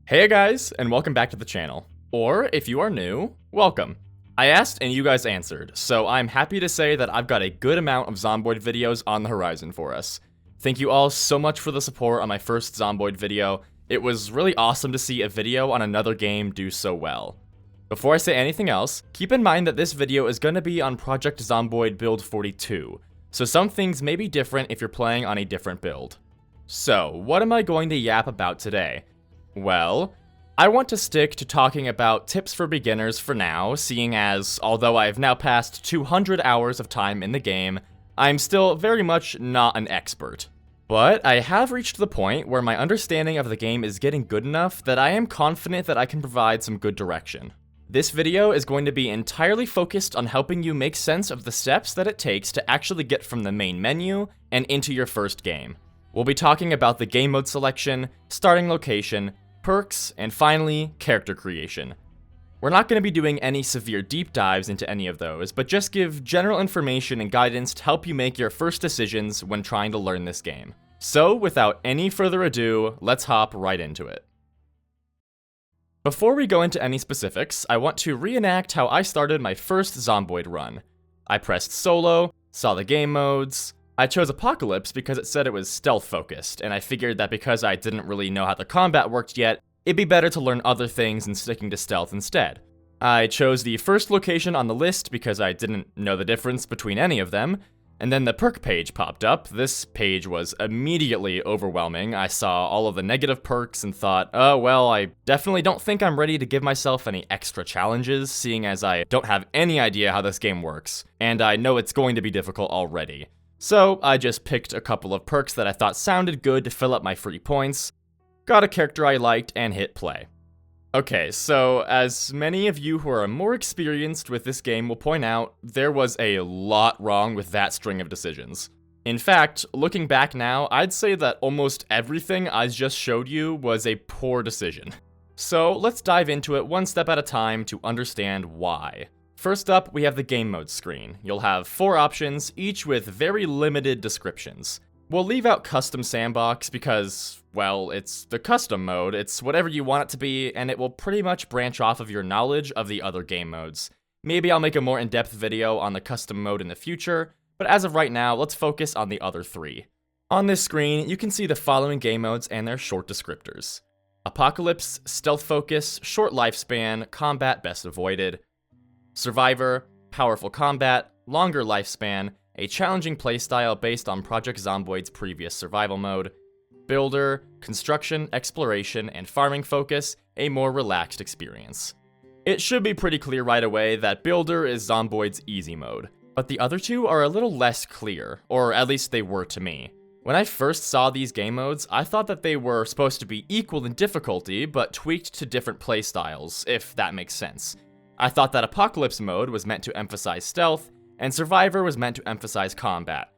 Hey guys, and welcome back to the channel. Or, if you are new, welcome. I asked and you guys answered, so I'm happy to say that I've got a good amount of Zomboid videos on the horizon for us. Thank you all so much for the support on my first Zomboid video. It was really awesome to see a video on another game do so well. Before I say anything else, keep in mind that this video is going to be on Project Zomboid build 42, so some things may be different if you're playing on a different build. So, what am I going to yap about today? Well, I want to stick to talking about tips for beginners for now, seeing as, although I've now passed 200 hours of time in the game, I'm still very much not an expert. But I have reached the point where my understanding of the game is getting good enough that I am confident that I can provide some good direction. This video is going to be entirely focused on helping you make sense of the steps that it takes to actually get from the main menu and into your first game. We'll be talking about the game mode selection, starting location, perks, and finally, character creation. We're not going to be doing any severe deep dives into any of those, but just give general information and guidance to help you make your first decisions when trying to learn this game. So, without any further ado, let's hop right into it. Before we go into any specifics, I want to reenact how I started my first Zomboid run. I pressed solo, saw the game modes. I chose Apocalypse because it said it was stealth-focused, and I figured that because I didn't really know how the combat worked yet, it'd be better to learn other things than sticking to stealth instead. I chose the first location on the list because I didn't know the difference between any of them, and then the perk page popped up. This page was immediately overwhelming. I saw all of the negative perks and thought, oh well, I definitely don't think I'm ready to give myself any extra challenges, seeing as I don't have any idea how this game works, and I know it's going to be difficult already. So, I just picked a couple of perks that I thought sounded good to fill up my free points, got a character I liked, and hit play. Okay, so as many of you who are more experienced with this game will point out, there was a lot wrong with that string of decisions. In fact, looking back now, I'd say that almost everything I just showed you was a poor decision. So, let's dive into it one step at a time to understand why. First up, we have the game mode screen. You'll have 4 options, each with very limited descriptions. We'll leave out custom sandbox because, well, it's the custom mode, it's whatever you want it to be, and it will pretty much branch off of your knowledge of the other game modes. Maybe I'll make a more in-depth video on the custom mode in the future, but as of right now, let's focus on the other 3. On this screen, you can see the following game modes and their short descriptors. Apocalypse, Stealth Focus, Short Lifespan, Combat Best Avoided. Survivor, Powerful Combat, Longer Lifespan, a challenging playstyle based on Project Zomboid's previous survival mode. Builder, Construction, Exploration, and Farming Focus, a more relaxed experience. It should be pretty clear right away that Builder is Zomboid's easy mode, but the other 2 are a little less clear, or at least they were to me. When I first saw these game modes, I thought that they were supposed to be equal in difficulty, but tweaked to different playstyles, if that makes sense. I thought that Apocalypse mode was meant to emphasize stealth, and Survivor was meant to emphasize combat.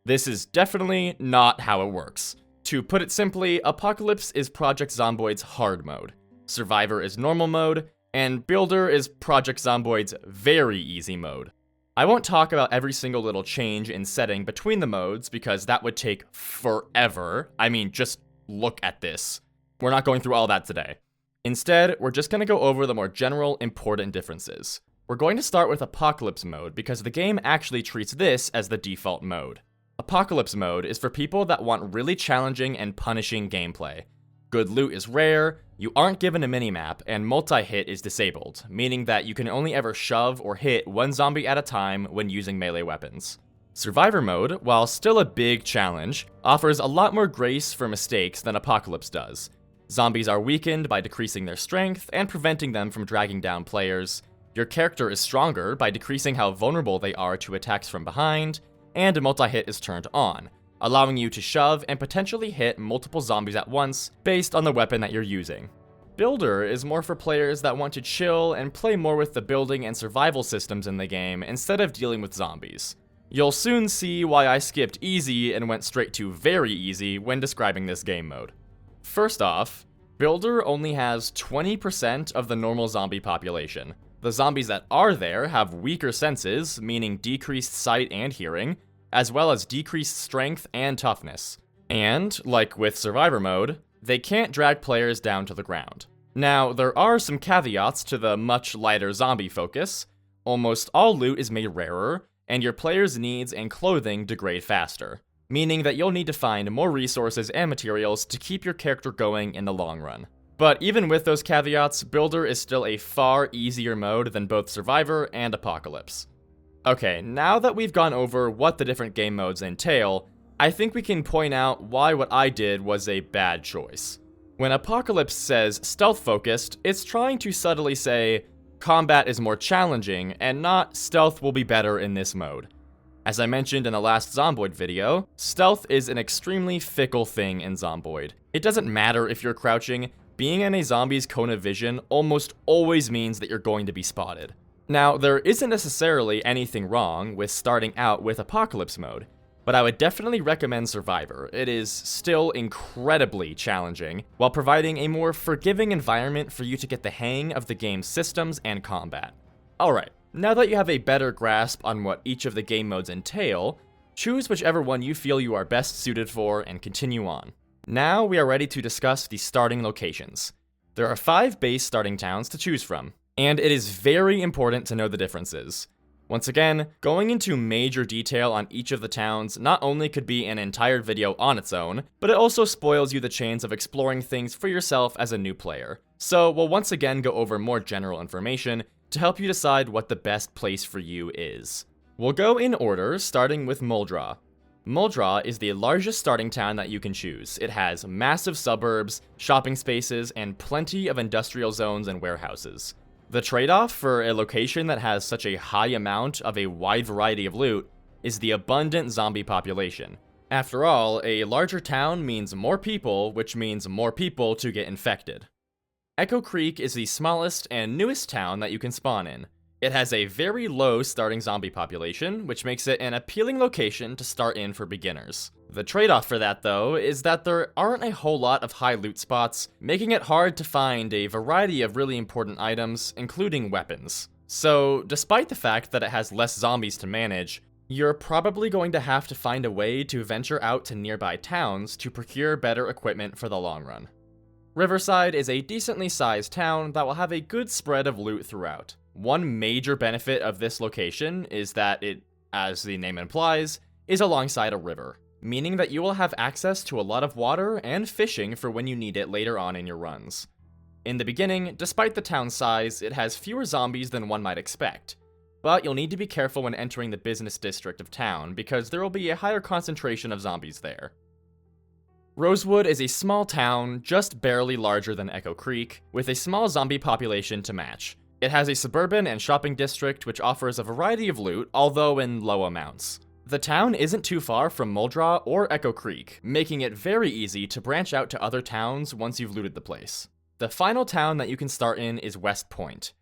This is definitely not how it works. To put it simply, Apocalypse is Project Zomboid's hard mode, Survivor is normal mode, and Builder is Project Zomboid's very easy mode. I won't talk about every single little change in setting between the modes because that would take forever. I mean, just look at this. We're not going through all that today. Instead, we're just going to go over the more general, important differences. We're going to start with Apocalypse mode because the game actually treats this as the default mode. Apocalypse mode is for people that want really challenging and punishing gameplay. Good loot is rare, you aren't given a minimap, and multi-hit is disabled, meaning that you can only ever shove or hit one zombie at a time when using melee weapons. Survivor mode, while still a big challenge, offers a lot more grace for mistakes than Apocalypse does. Zombies are weakened by decreasing their strength and preventing them from dragging down players. Your character is stronger by decreasing how vulnerable they are to attacks from behind, and a multi-hit is turned on, allowing you to shove and potentially hit multiple zombies at once based on the weapon that you're using. Builder is more for players that want to chill and play more with the building and survival systems in the game instead of dealing with zombies. You'll soon see why I skipped easy and went straight to very easy when describing this game mode. First off, Builder only has 20% of the normal zombie population. The zombies that are there have weaker senses, meaning decreased sight and hearing, as well as decreased strength and toughness. And, like with Survivor mode, They can't drag players down to the ground. Now, there are some caveats to the much lighter zombie focus. Almost all loot is made rarer, and your players' needs and clothing degrade faster, meaning that you'll need to find more resources and materials to keep your character going in the long run. But even with those caveats, Builder is still a far easier mode than both Survivor and Apocalypse. Okay, now that we've gone over what the different game modes entail, I think we can point out why what I did was a bad choice. When Apocalypse says stealth-focused, it's trying to subtly say, combat is more challenging, and not stealth will be better in this mode. As I mentioned in the last Zomboid video, stealth is an extremely fickle thing in Zomboid. It doesn't matter if you're crouching, being in a zombie's cone of vision almost always means that you're going to be spotted. Now, there isn't necessarily anything wrong with starting out with Apocalypse mode, but I would definitely recommend Survivor. It is still incredibly challenging, while providing a more forgiving environment for you to get the hang of the game's systems and combat. Alright, now that you have a better grasp on what each of the game modes entail, choose whichever one you feel you are best suited for and continue on. Now we are ready to discuss the starting locations. There are 5 base starting towns to choose from, and it is very important to know the differences. Once again, going into major detail on each of the towns not only could be an entire video on its own, but it also spoils you the chance of exploring things for yourself as a new player. So we'll once again go over more general information to help you decide what the best place for you is. We'll go in order, starting with Muldraugh. Muldraugh is the largest starting town that you can choose. It has massive suburbs, shopping spaces, and plenty of industrial zones and warehouses. The trade-off for a location that has such a high amount of a wide variety of loot is the abundant zombie population. After all, a larger town means more people, which means more people to get infected. Echo Creek is the smallest and newest town that you can spawn in. It has a very low starting zombie population, which makes it an appealing location to start in for beginners. The trade-off for that, though, is that there aren't a whole lot of high loot spots, making it hard to find a variety of really important items, including weapons. So, despite the fact that it has less zombies to manage, you're probably going to have to find a way to venture out to nearby towns to procure better equipment for the long run. Riverside is a decently sized town that will have a good spread of loot throughout. One major benefit of this location is that it, as the name implies, is alongside a river, meaning that you will have access to a lot of water and fishing for when you need it later on in your runs. In the beginning, despite the town's size, it has fewer zombies than one might expect, but you'll need to be careful when entering the business district of town because there will be a higher concentration of zombies there. Rosewood is a small town, just barely larger than Echo Creek, with a small zombie population to match. It has a suburban and shopping district which offers a variety of loot, although in low amounts. The town isn't too far from Muldraugh or Echo Creek, making it very easy to branch out to other towns once you've looted the place. The final town that you can start in is West Point.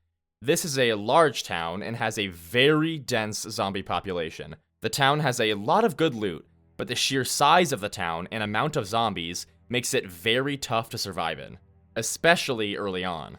This is a large town and has a very dense zombie population. The town has a lot of good loot, but the sheer size of the town and amount of zombies makes it very tough to survive in, especially early on.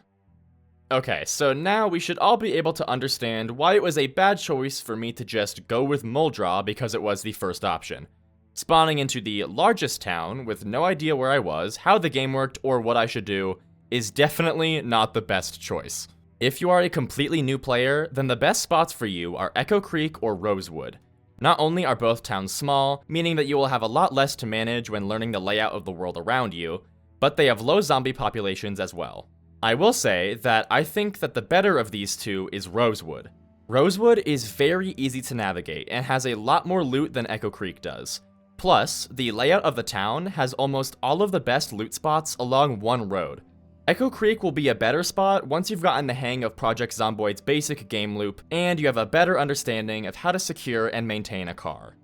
Okay, so now we should all be able to understand why it was a bad choice for me to just go with Muldraugh because it was the first option. Spawning into the largest town with no idea where I was, how the game worked, or what I should do is definitely not the best choice. If you are a completely new player, then the best spots for you are Echo Creek or Rosewood. Not only are both towns small, meaning that you will have a lot less to manage when learning the layout of the world around you, but they have low zombie populations as well. I will say that I think that the better of these two is Rosewood. Rosewood is very easy to navigate and has a lot more loot than Echo Creek does. Plus, the layout of the town has almost all of the best loot spots along one road. Echo Creek will be a better spot once you've gotten the hang of Project Zomboid's basic game loop and you have a better understanding of how to secure and maintain a car.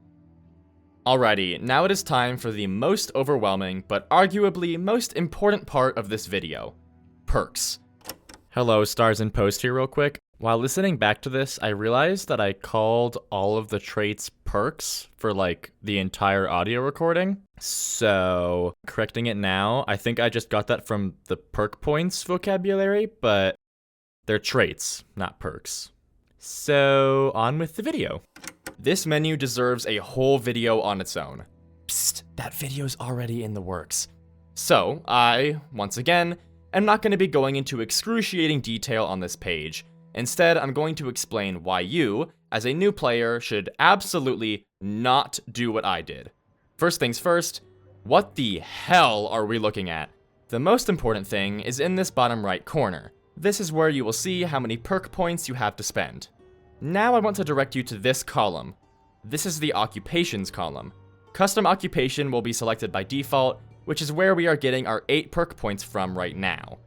Alrighty, now it is time for the most overwhelming but arguably most important part of this video. Perks. Hello, Stars in Post here real quick. While listening back to this, I realized that I called all of the traits perks for like the entire audio recording. So, correcting it now, I think I just got that from the perk points vocabulary, but they're traits, not perks. So, on with the video. This menu deserves a whole video on its own. Psst, that video's already in the works. So, I, once again, am not going to be going into excruciating detail on this page. Instead, I'm going to explain why you, as a new player, should absolutely not do what I did. First things first, what the hell are we looking at? The most important thing is in this bottom right corner. This is where you will see how many perk points you have to spend. Now I want to direct you to this column. This is the occupations column. Custom occupation will be selected by default, which is where we are getting our 8 perk points from right now.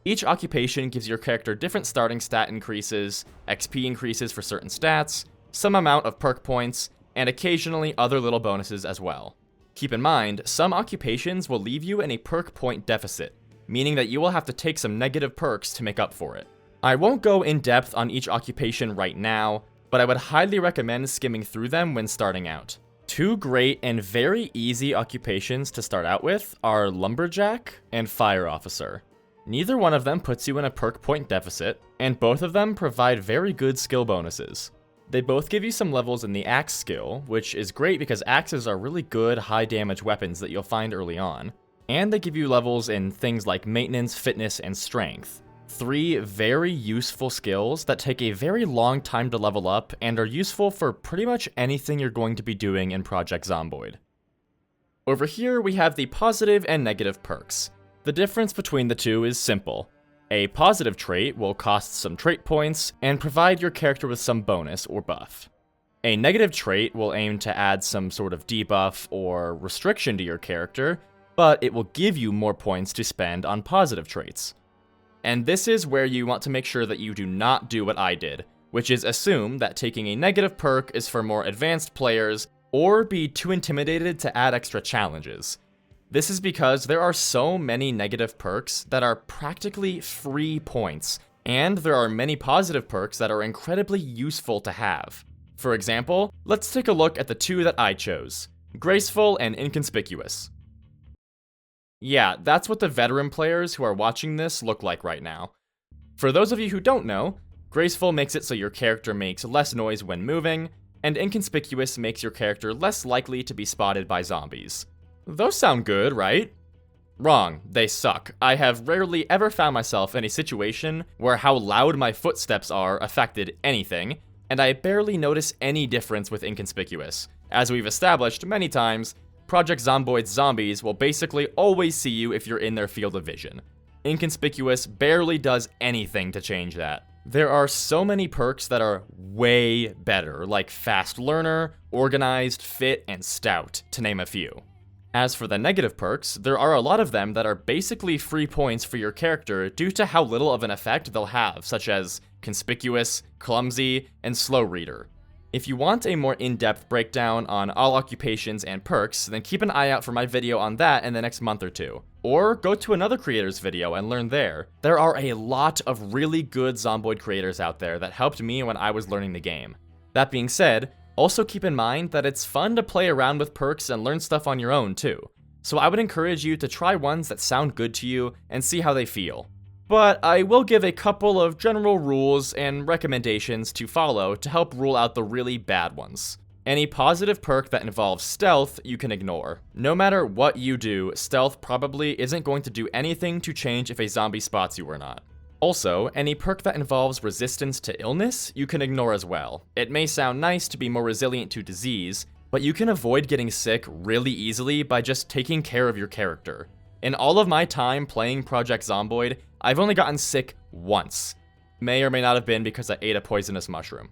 Each occupation gives your character different starting stat increases, XP increases for certain stats, some amount of perk points, and occasionally other little bonuses as well. Keep in mind, some occupations will leave you in a perk point deficit, meaning that you will have to take some negative perks to make up for it. I won't go in depth on each occupation right now, but I would highly recommend skimming through them when starting out. 2 great and very easy occupations to start out with are Lumberjack and Fire Officer. Neither one of them puts you in a perk point deficit, and both of them provide very good skill bonuses. They both give you some levels in the axe skill, which is great because axes are really good high damage weapons that you'll find early on. And they give you levels in things like maintenance, fitness, and strength. 3 very useful skills that take a very long time to level up and are useful for pretty much anything you're going to be doing in Project Zomboid. Over here we have the positive and negative perks. The difference between the two is simple. A positive trait will cost some trait points and provide your character with some bonus or buff. A negative trait will aim to add some sort of debuff or restriction to your character, but it will give you more points to spend on positive traits. And this is where you want to make sure that you do not do what I did, which is assume that taking a negative perk is for more advanced players, or be too intimidated to add extra challenges. This is because there are so many negative perks that are practically free points, and there are many positive perks that are incredibly useful to have. For example, let's take a look at the 2 that I chose, Graceful and Inconspicuous. Yeah, that's what the veteran players who are watching this look like right now. For those of you who don't know, Graceful makes it so your character makes less noise when moving, and Inconspicuous makes your character less likely to be spotted by zombies. Those sound good, right? Wrong, they suck. I have rarely ever found myself in a situation where how loud my footsteps are affected anything, and I barely notice any difference with Inconspicuous. As we've established many times, Project Zomboid's zombies will basically always see you if you're in their field of vision. Inconspicuous barely does anything to change that. There are so many perks that are way better, like Fast Learner, Organized, Fit, and Stout, to name a few. As for the negative perks, there are a lot of them that are basically free points for your character due to how little of an effect they'll have, such as Conspicuous, Clumsy, and Slow Reader. If you want a more in-depth breakdown on all occupations and perks, then keep an eye out for my video on that in the next month or 2. Or go to another creator's video and learn there. There are a lot of really good Zomboid creators out there that helped me when I was learning the game. That being said, also keep in mind that it's fun to play around with perks and learn stuff on your own too. So I would encourage you to try ones that sound good to you and see how they feel. But I will give a couple of general rules and recommendations to follow to help rule out the really bad ones. Any positive perk that involves stealth, you can ignore. No matter what you do, stealth probably isn't going to do anything to change if a zombie spots you or not. Also, any perk that involves resistance to illness, you can ignore as well. It may sound nice to be more resilient to disease, but you can avoid getting sick really easily by just taking care of your character. In all of my time playing Project Zomboid, I've only gotten sick once. May or may not have been because I ate a poisonous mushroom.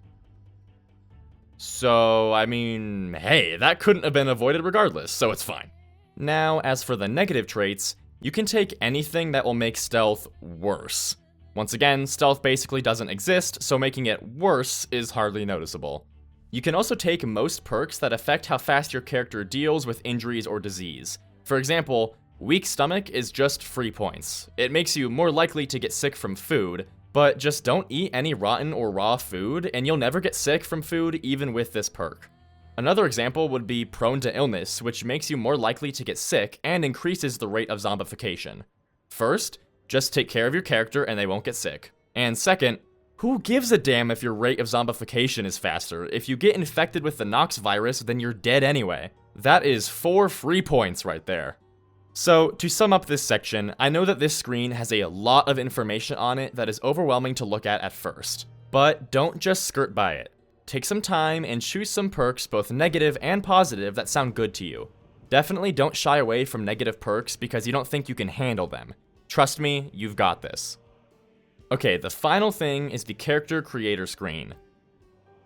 So, I mean, hey, that couldn't have been avoided regardless, so it's fine. Now, as for the negative traits, you can take anything that will make stealth worse. Once again, stealth basically doesn't exist, so making it worse is hardly noticeable. You can also take most perks that affect how fast your character deals with injuries or disease. For example, Weak Stomach is just free points. It makes you more likely to get sick from food, but just don't eat any rotten or raw food, and you'll never get sick from food even with this perk. Another example would be Prone to Illness, which makes you more likely to get sick and increases the rate of zombification. First, just take care of your character and they won't get sick. And second, who gives a damn if your rate of zombification is faster? If you get infected with the Nox virus, then you're dead anyway. That is 4 free points right there. So, to sum up this section, I know that this screen has a lot of information on it that is overwhelming to look at first. But don't just skirt by it. Take some time and choose some perks, both negative and positive, that sound good to you. Definitely don't shy away from negative perks because you don't think you can handle them. Trust me, you've got this. Okay, the final thing is the character creator screen.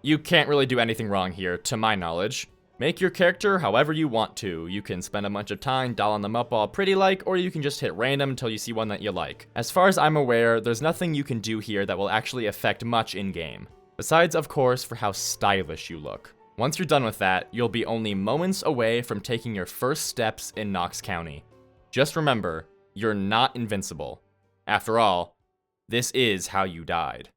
You can't really do anything wrong here, to my knowledge. Make your character however you want to. You can spend a bunch of time dialing them up all pretty like, or you can just hit random until you see one that you like. As far as I'm aware, there's nothing you can do here that will actually affect much in-game. Besides, of course, for how stylish you look. Once you're done with that, you'll be only moments away from taking your first steps in Knox County. Just remember, you're not invincible. After all, this is how you died.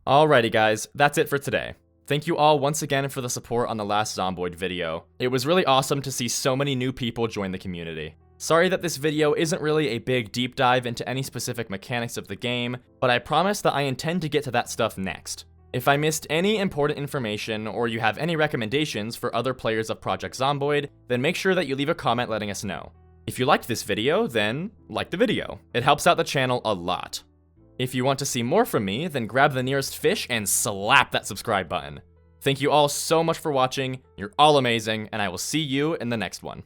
Alrighty guys, that's it for today. Thank you all once again for the support on the last Zomboid video. It was really awesome to see so many new people join the community. Sorry that this video isn't really a big deep dive into any specific mechanics of the game, but I promise that I intend to get to that stuff next. If I missed any important information, or you have any recommendations for other players of Project Zomboid, then make sure that you leave a comment letting us know. If you liked this video, then like the video. It helps out the channel a lot. If you want to see more from me, then grab the nearest fish and slap that subscribe button. Thank you all so much for watching, you're all amazing, and I will see you in the next one.